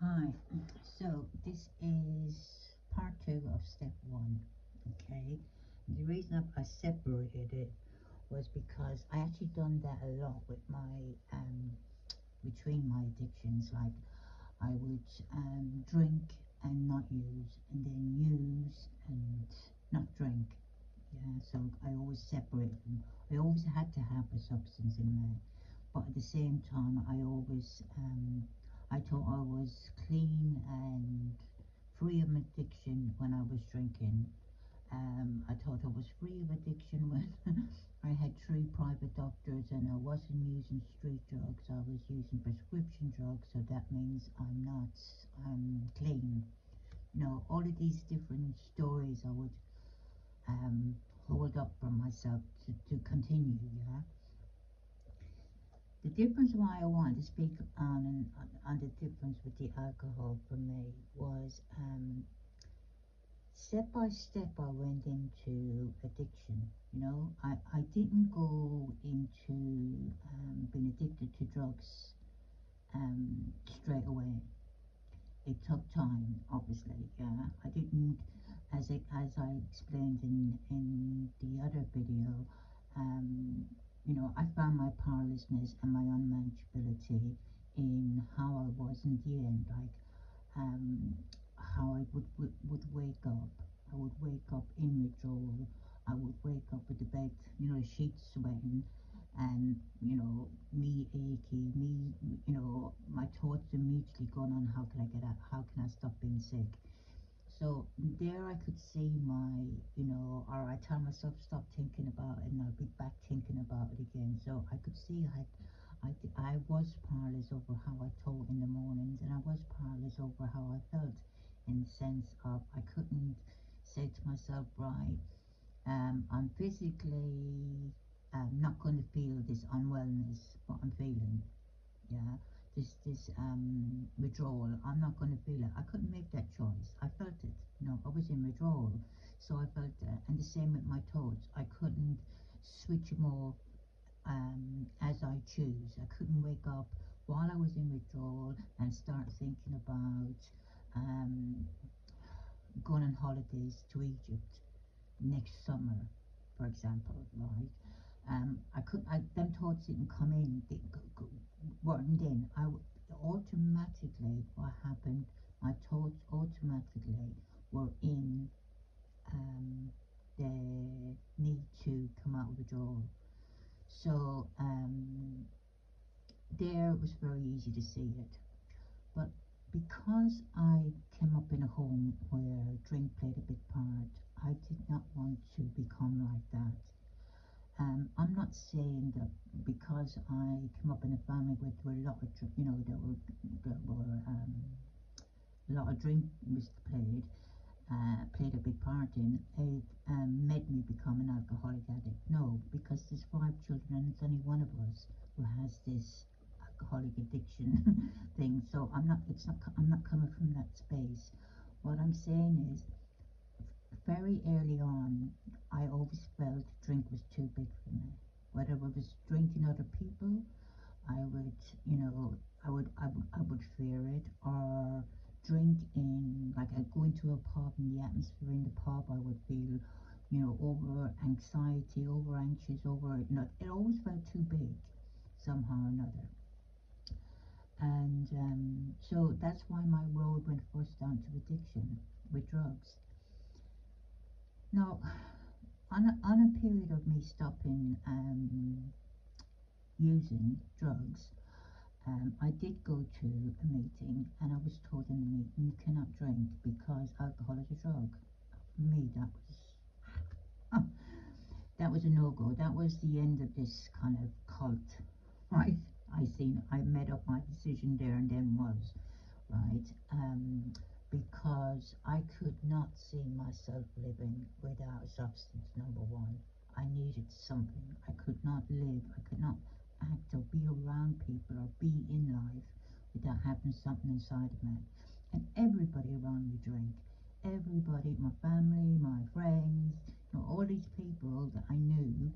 Hi, so this is part two of step one. Okay, the reason I separated it was because I actually done that a lot with my between my addictions. Like I would drink and not use, and then use and not drink. Yeah, so I always separate them. I always had to have a substance in there, but at the same time, I thought I was clean and free of addiction when I was drinking. I thought I was free of addiction when I had three private doctors and I wasn't using street drugs. I was using prescription drugs, so that means I'm not clean. You know, all of these different stories I would um, hold up for myself to continue. Yeah. The difference why I wanted to speak on the difference with the alcohol for me was step by step I went into addiction. You know, I didn't go into being addicted to drugs straight away. It took time, obviously. Yeah, I didn't, as I explained in the other video. Um, you know, I found my powerlessness and my unmanageability in how I was in the end. Like um, how I would wake up. I would wake up in withdrawal. I would wake up with the bed, you know, sheets sweating, and you know, me achy, me, you know, my thoughts immediately going on how can I get out? How can I stop being sick? So there I could see my, you know, or I tell myself stop thinking about it and I'll be back thinking about it again. So I could see I was powerless over how I thought in the mornings, and I was powerless over how I felt, in the sense of I couldn't say to myself, right, I'm physically not going to feel this unwellness, what I'm feeling, yeah, this withdrawal. I'm not going to feel it. I couldn't make that choice. I felt it. You know, I was in withdrawal, so I felt it. And the same with my thoughts. I couldn't switch them off as I choose. I couldn't wake up while I was in withdrawal and start thinking about um, going on holidays to Egypt next summer, for example, right? Them thoughts didn't come in, they weren't in. Automatically, what happened, my thoughts automatically were in the need to come out of withdrawal. So there it was very easy to see it. But because I came up in a home where drink played a big part, I did not want to become like that. I'm not saying that because I came up in a family with a lot of, you know, there were a lot of drink was played a big part in it, made me become an alcoholic addict. No, because there's five children and it's only one of us who has this alcoholic addiction thing. So I'm not. It's not. I'm not coming from that space. What I'm saying is, very early on, I always felt drink was too big for me. Whether it was drinking other people, I would, you know, I would fear it, or drink in, like I'd go into a pub and the atmosphere in the pub, I would feel, you know, over anxiety, over anxious, over, you know, it always felt too big somehow or another. And so that's why my road went first down to addiction with drugs. Now, on a period of me stopping using drugs, I did go to a meeting and I was told in the meeting you cannot drink because alcohol is a drug. For me, oh, that was a no-go. That was the end of this kind of cult, right? I made up my decision there and then was, right? Because I could not see myself living without substance, number one. I needed something. I could not live. I could not act or be around people or be in life without having something inside of me. And everybody around me drank. Everybody, my family, my friends, you know, all these people that I knew.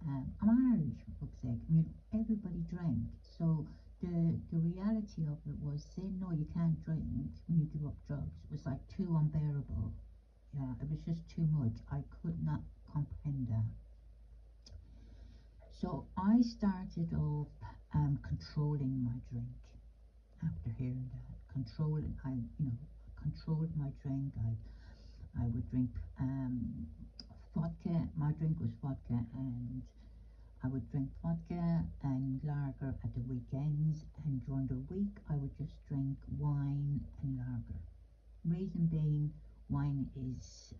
I'm Irish, for fuck's sake. I mean, everybody drank. So the reality of it was saying no, you can't drink when you give up drugs was like too unbearable. Yeah, it was just too much. I could not comprehend that. So I started off controlling my drink after hearing that. Controlling, controlled my drink. I would drink vodka. My drink was vodka, and I would drink vodka and lager at the weekends, and during the week I would just drink wine and lager. Reason being, wine is,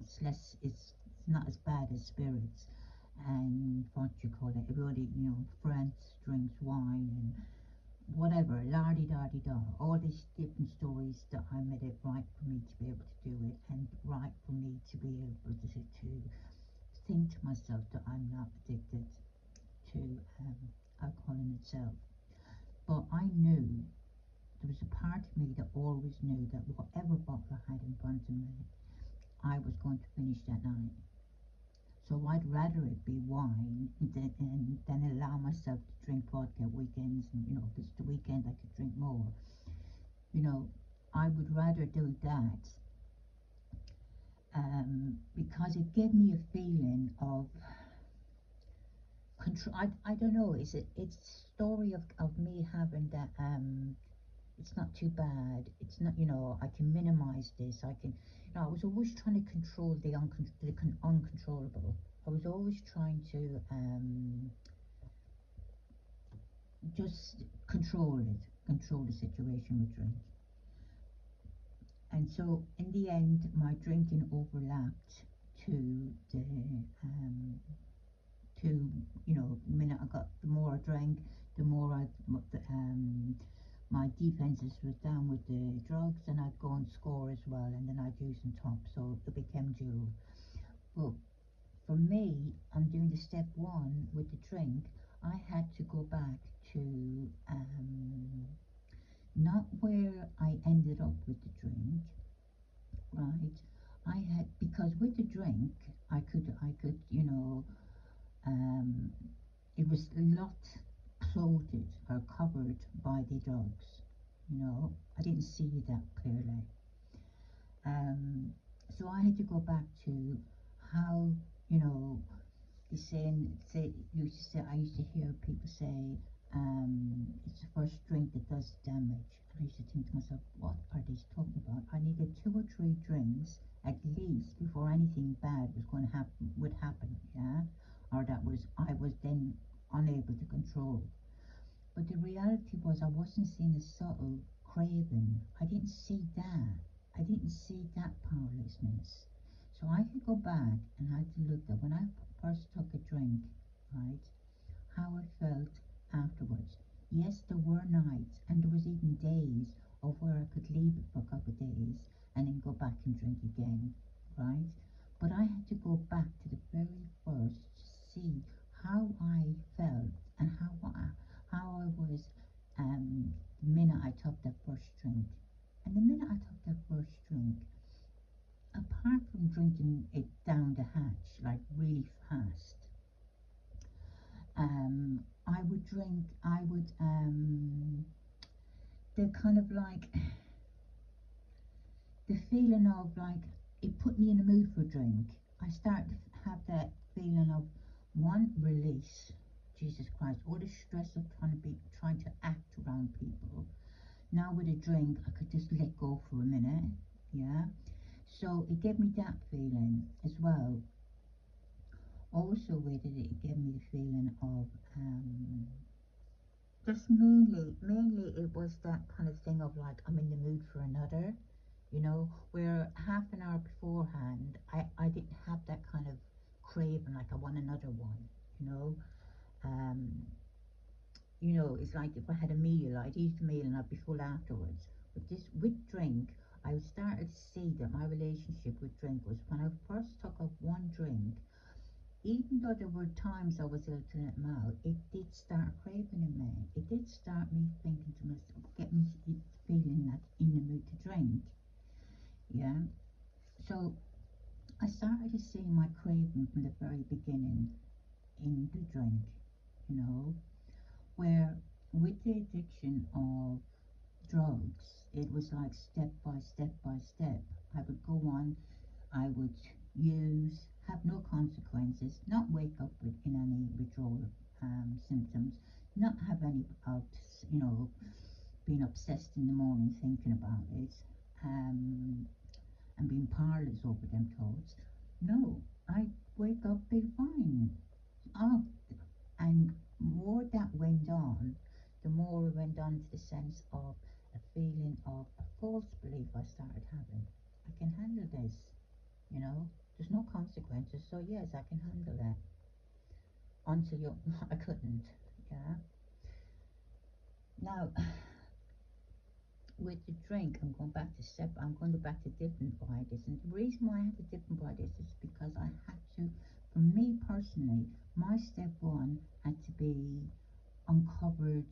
it's less, it's not as bad as spirits, and what you call it, everybody, France drinks wine and whatever, la di da di da, all these different stories that I made it right for me to be able to do it, and right for me to be able to think to myself that I'm not addicted to alcohol in itself. But I knew, there was a part of me that always knew that whatever bottle I had in front of me, I was going to finish that night. So I'd rather it be wine than allow myself to drink vodka at weekends. And if it's the weekend, I could drink more. I would rather do that because it gave me a feeling of control. I don't know. It's a story of me having that. It's not too bad. It's not. I can minimize this. I can. I was always trying to control the uncontrollable. I was always trying to just control the situation with drink. And so in the end, my drinking overlapped to the to the minute I got, the more I drank, the more my defenses was down with the drugs, and I'd go and score as well, and then I'd use some top, so it became dual. But for me, on doing the step one with the drink, I had to go back to not where I ended up with the drink, right? I had, because with the drink, I could, um, it was a lot clothed or covered by the drugs. I didn't see that clearly. So I had to go back to how, you know, the saying, I used to hear people say, it's the first drink that does damage. And I used to think to myself, what are they talking about? I needed 2 or 3 drinks at least before anything bad was going to happen, yeah? Or that was, I was then unable to control. But the reality was I wasn't seeing a subtle craving. I didn't see that. I didn't see that powerlessness. So I could go back and I had to look at when I first took a drink, right, how I felt afterwards. Yes, there were nights and there was even days of where I could leave it for a couple of days and then go back and drink again, right? But I had to go back to the very first to see how I felt and how I was the minute I took that first drink. And the minute I took that first drink, apart from drinking it down the hatch like really fast, I would the kind of like the feeling of like, it put me in the mood for a drink. I started to have that feeling of, one, release. Jesus Christ, all the stress of trying to act around people. Now with a drink, I could just let go for a minute, yeah. So it gave me that feeling as well. Also with it, it gave me the feeling of just mainly it was that kind of thing of like, I'm in the mood for another, where half an hour beforehand, I didn't have that kind of craving, like I want another one, you know. Um, it's like if I had a meal, I'd eat the meal and I'd be full afterwards. But this, with drink, I started to see that my relationship with drink was, when I first took up one drink, even though there were times I was able to let them out, it did start craving in me. It did start me thinking to myself, get me feeling that in the mood to drink. Yeah. So I started to see my craving from the very beginning in the drink, you know. where with the addiction of drugs, it was like step by step by step. I would go on, I would use, have no consequences, not wake up with in any withdrawal symptoms, not have any of, you know, being obsessed in the morning thinking about it, um, and being powerless over them thoughts. No, I wake up, be fine. Oh, and more that went on, the more it went on to the sense of a feeling of a false belief I started having. I can handle this, you know. There's no consequences, so yes, I can handle it. Until you, I couldn't. Yeah. Now, with the drink, I'm going back to I'm going to back to different by this, and the reason why I had to different by this is because I had to, for me personally, my step one had to be uncovered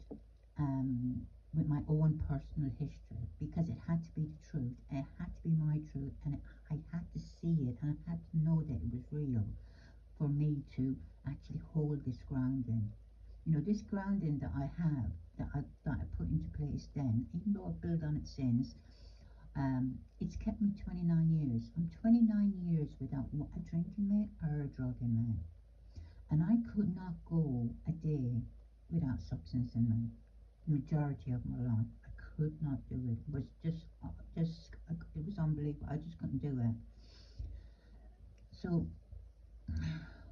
with my own personal history, because it had to be the truth, it had to be my truth, and I had to see it, and I had to know that it was real for me to actually hold this grounding. You know, this grounding that I have, that I put into place then, even though I've built on it since, it's kept me 29 years. I'm 29 years without a drinking mate or a drugging mate. And I could not go a day without substance in me. Majority of my life, I could not do it. It was it was unbelievable. I just couldn't do it. So,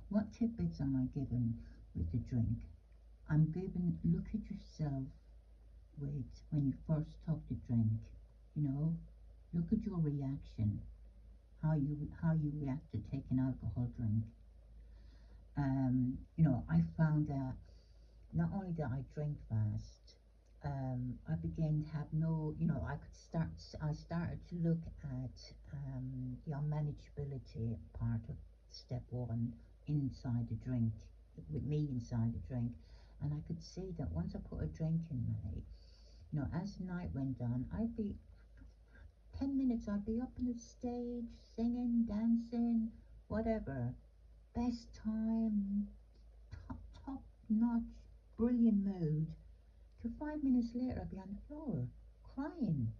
what tidbits am I given with the drink? I'm given, look at yourself with when you first took the drink. You know, look at your reaction, how you react to taking alcohol drink. You know, I found that not only did I drink fast, I began to have no, you know, I started to look at the unmanageability part of step one inside the drink, with me inside the drink. And I could see that once I put a drink in me, you know, as the night went on, I'd be 10 minutes, I'd be up on the stage, singing, dancing, whatever. Best time, top notch, brilliant mood. To 5 minutes later, I'd be on the floor, crying.